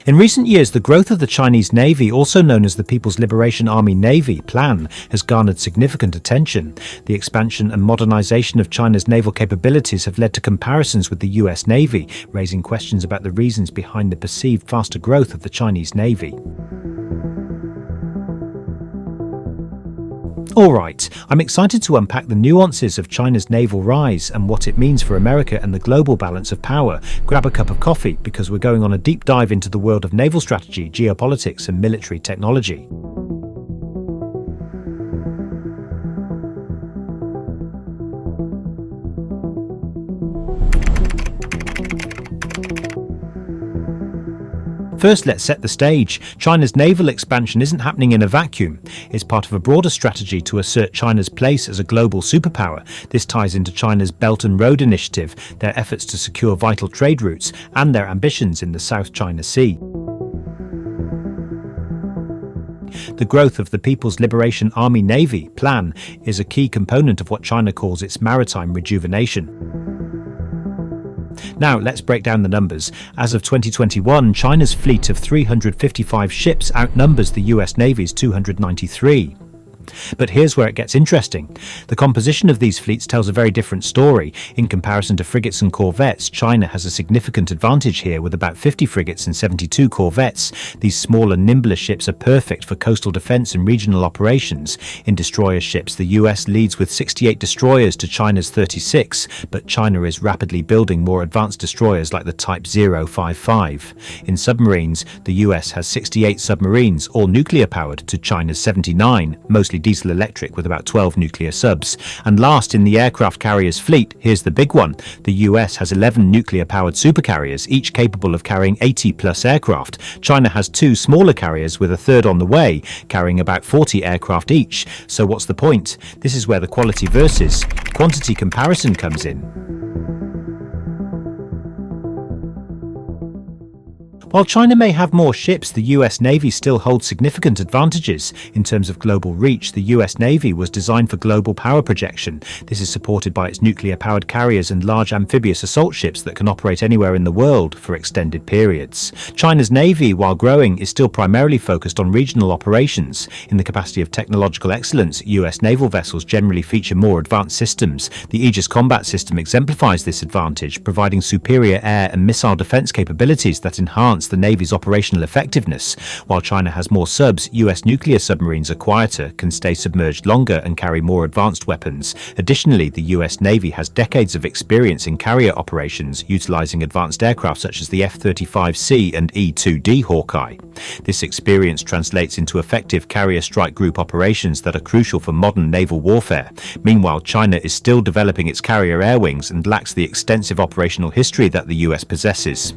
In recent years, the growth of the Chinese Navy, also known as the People's Liberation Army Navy plan, has garnered significant attention. The expansion and modernization of China's naval capabilities have led to comparisons with the US Navy, raising questions about the reasons behind the perceived faster growth of the Chinese Navy. Alright, I'm excited to unpack the nuances of China's naval rise and what it means for America and the global balance of power. Grab a cup of coffee because we're going on a deep dive into the world of naval strategy, geopolitics and military technology. First, let's set the stage. China's naval expansion isn't happening in a vacuum. It's part of a broader strategy to assert China's place as a global superpower. This ties into China's Belt and Road Initiative, their efforts to secure vital trade routes, and their ambitions in the South China Sea. The growth of the People's Liberation Army Navy plan is a key component of what China calls its maritime rejuvenation. Now, let's break down the numbers. As of 2021, China's fleet of 355 ships outnumbers the US Navy's 293. But here's where it gets interesting. The composition of these fleets tells a very different story. In comparison to frigates and corvettes, China has a significant advantage here with about 50 frigates and 72 corvettes. These smaller, nimbler ships are perfect for coastal defense and regional operations. In destroyer ships, the US leads with 68 destroyers to China's 36, but China is rapidly building more advanced destroyers like the Type 055. In submarines, the US has 68 submarines, all nuclear-powered, to China's 79, mostly diesel-electric with about 12 nuclear subs. And last in the aircraft carriers fleet, here's the big one. The US has 11 nuclear-powered supercarriers, each capable of carrying 80-plus aircraft. China has 2 smaller carriers with a third on the way, carrying about 40 aircraft each. So what's the point? This is where the quality versus quantity comparison comes in. While China may have more ships, the US Navy still holds significant advantages. In terms of global reach, the US Navy was designed for global power projection. This is supported by its nuclear-powered carriers and large amphibious assault ships that can operate anywhere in the world for extended periods. China's Navy, while growing, is still primarily focused on regional operations. In the capacity of technological excellence, US naval vessels generally feature more advanced systems. The Aegis combat system exemplifies this advantage, providing superior air and missile defense capabilities that enhance the Navy's operational effectiveness. While China has more subs, US nuclear submarines are quieter, can stay submerged longer and carry more advanced weapons. Additionally, the US Navy has decades of experience in carrier operations, utilizing advanced aircraft such as the F-35C and E-2D Hawkeye. This experience translates into effective carrier strike group operations that are crucial for modern naval warfare. Meanwhile, China is still developing its carrier air wings and lacks the extensive operational history that the US possesses.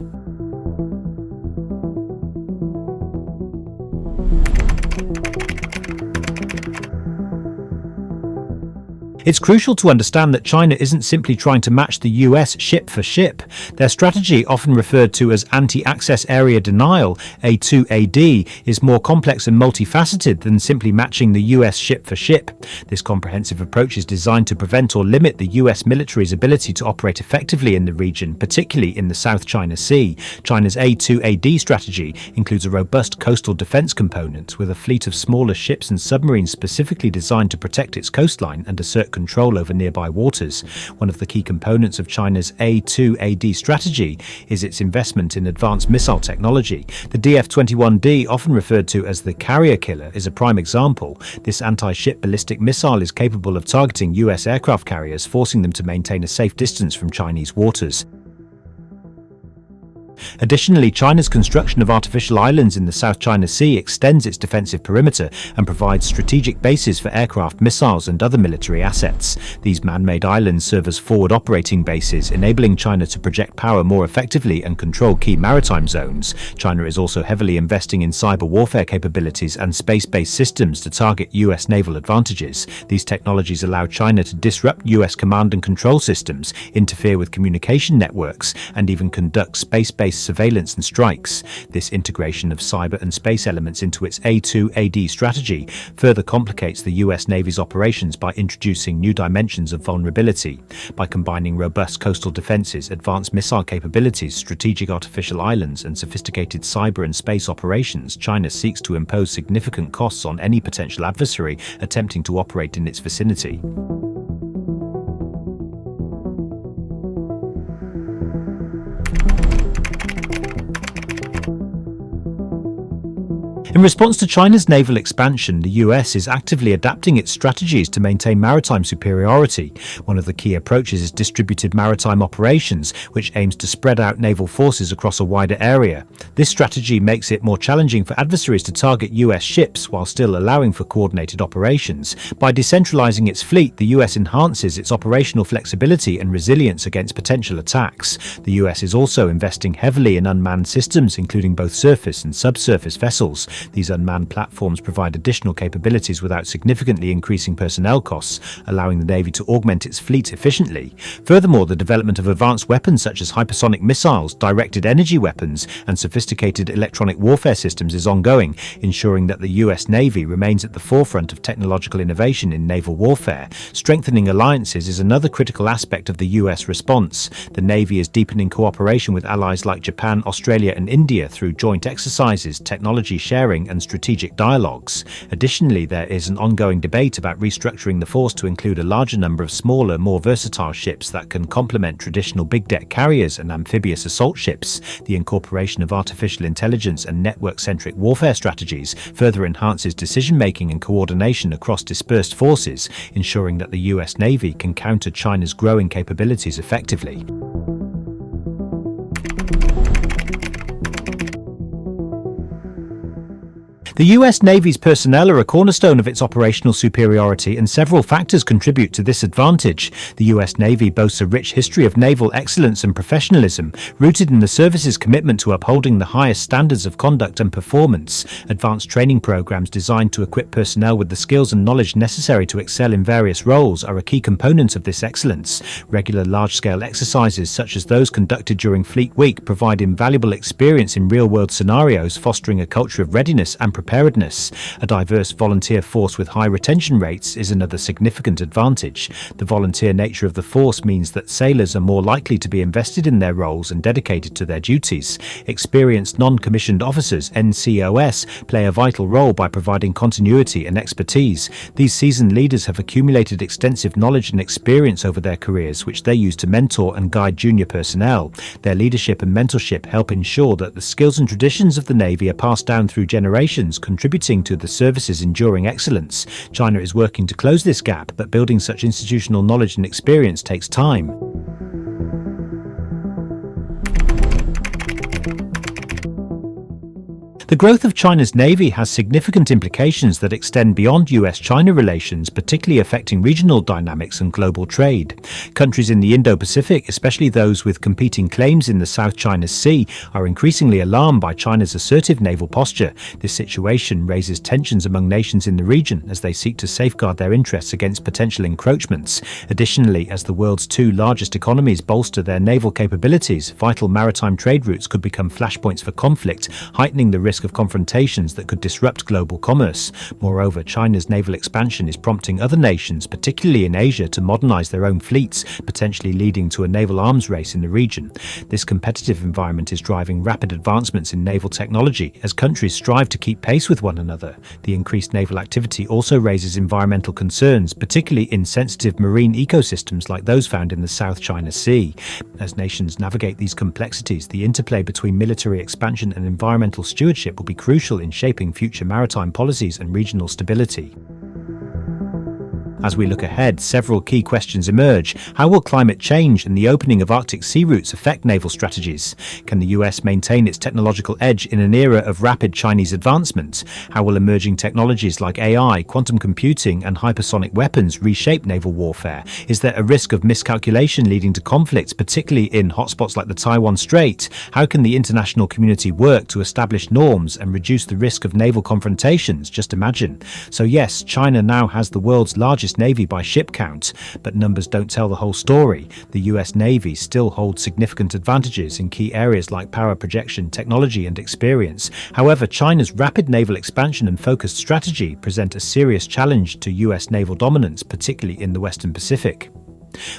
It's crucial to understand that China isn't simply trying to match the US ship for ship. Their strategy, often referred to as anti-access area denial, A2AD, is more complex and multifaceted than simply matching the US ship for ship. This comprehensive approach is designed to prevent or limit the US military's ability to operate effectively in the region, particularly in the South China Sea. China's A2AD strategy includes a robust coastal defense component with a fleet of smaller ships and submarines specifically designed to protect its coastline and assert control over nearby waters. One of the key components of China's A2AD strategy is its investment in advanced missile technology. The DF-21D, often referred to as the carrier killer, is a prime example. This anti-ship ballistic missile is capable of targeting US aircraft carriers, forcing them to maintain a safe distance from Chinese waters. Additionally, China's construction of artificial islands in the South China Sea extends its defensive perimeter and provides strategic bases for aircraft, missiles and other military assets. These man-made islands serve as forward operating bases, enabling China to project power more effectively and control key maritime zones. China is also heavily investing in cyber warfare capabilities and space-based systems to target US naval advantages. These technologies allow China to disrupt US command and control systems, interfere with communication networks, and even conduct space-based space surveillance and strikes. This integration of cyber and space elements into its A2AD strategy further complicates the US Navy's operations by introducing new dimensions of vulnerability. By combining robust coastal defenses, advanced missile capabilities, strategic artificial islands, and sophisticated cyber and space operations, China seeks to impose significant costs on any potential adversary attempting to operate in its vicinity. In response to China's naval expansion, the US is actively adapting its strategies to maintain maritime superiority. One of the key approaches is distributed maritime operations, which aims to spread out naval forces across a wider area. This strategy makes it more challenging for adversaries to target US ships while still allowing for coordinated operations. By decentralizing its fleet, the US enhances its operational flexibility and resilience against potential attacks. The US is also investing heavily in unmanned systems, including both surface and subsurface vessels. These unmanned platforms provide additional capabilities without significantly increasing personnel costs, allowing the Navy to augment its fleet efficiently. Furthermore, the development of advanced weapons such as hypersonic missiles, directed energy weapons, and sophisticated electronic warfare systems is ongoing, ensuring that the US Navy remains at the forefront of technological innovation in naval warfare. Strengthening alliances is another critical aspect of the US response. The Navy is deepening cooperation with allies like Japan, Australia, and India through joint exercises, technology sharing, and strategic dialogues. Additionally, there is an ongoing debate about restructuring the force to include a larger number of smaller, more versatile ships that can complement traditional big-deck carriers and amphibious assault ships. The incorporation of artificial intelligence and network-centric warfare strategies further enhances decision-making and coordination across dispersed forces, ensuring that the US Navy can counter China's growing capabilities effectively. The US Navy's personnel are a cornerstone of its operational superiority, and several factors contribute to this advantage. The US Navy boasts a rich history of naval excellence and professionalism, rooted in the service's commitment to upholding the highest standards of conduct and performance. Advanced training programs designed to equip personnel with the skills and knowledge necessary to excel in various roles are a key component of this excellence. Regular large-scale exercises, such as those conducted during Fleet Week, provide invaluable experience in real-world scenarios, fostering a culture of readiness and preparedness. A diverse volunteer force with high retention rates is another significant advantage. The volunteer nature of the force means that sailors are more likely to be invested in their roles and dedicated to their duties. Experienced non-commissioned officers, NCOS, play a vital role by providing continuity and expertise. These seasoned leaders have accumulated extensive knowledge and experience over their careers, which they use to mentor and guide junior personnel. Their leadership and mentorship help ensure that the skills and traditions of the Navy are passed down through generations, contributing to the service's enduring excellence. China is working to close this gap, but building such institutional knowledge and experience takes time. The growth of China's Navy has significant implications that extend beyond US-China relations, particularly affecting regional dynamics and global trade. Countries in the Indo-Pacific, especially those with competing claims in the South China Sea, are increasingly alarmed by China's assertive naval posture. This situation raises tensions among nations in the region as they seek to safeguard their interests against potential encroachments. Additionally, as the world's two largest economies bolster their naval capabilities, vital maritime trade routes could become flashpoints for conflict, heightening the risk of confrontations that could disrupt global commerce. Moreover, China's naval expansion is prompting other nations, particularly in Asia, to modernize their own fleets, potentially leading to a naval arms race in the region. This competitive environment is driving rapid advancements in naval technology as countries strive to keep pace with one another. The increased naval activity also raises environmental concerns, particularly in sensitive marine ecosystems like those found in the South China Sea. As nations navigate these complexities, the interplay between military expansion and environmental stewardship will be crucial in shaping future maritime policies and regional stability. As we look ahead, several key questions emerge. How will climate change and the opening of Arctic sea routes affect naval strategies? Can the US maintain its technological edge in an era of rapid Chinese advancement? How will emerging technologies like AI, quantum computing, and hypersonic weapons reshape naval warfare? Is there a risk of miscalculation leading to conflicts, particularly in hotspots like the Taiwan Strait? How can the international community work to establish norms and reduce the risk of naval confrontations? Just imagine. So yes, China now has the world's largest largest navy by ship count, but numbers don't tell the whole story. The US Navy still holds significant advantages in key areas like power projection, technology and experience. However, China's rapid naval expansion and focused strategy present a serious challenge to US naval dominance, particularly in the Western Pacific.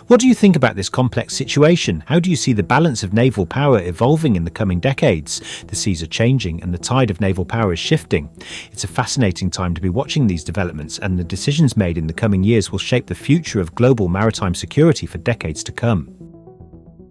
What do you think about this complex situation? How do you see the balance of naval power evolving in the coming decades? The seas are changing and the tide of naval power is shifting. It's a fascinating time to be watching these developments, and the decisions made in the coming years will shape the future of global maritime security for decades to come.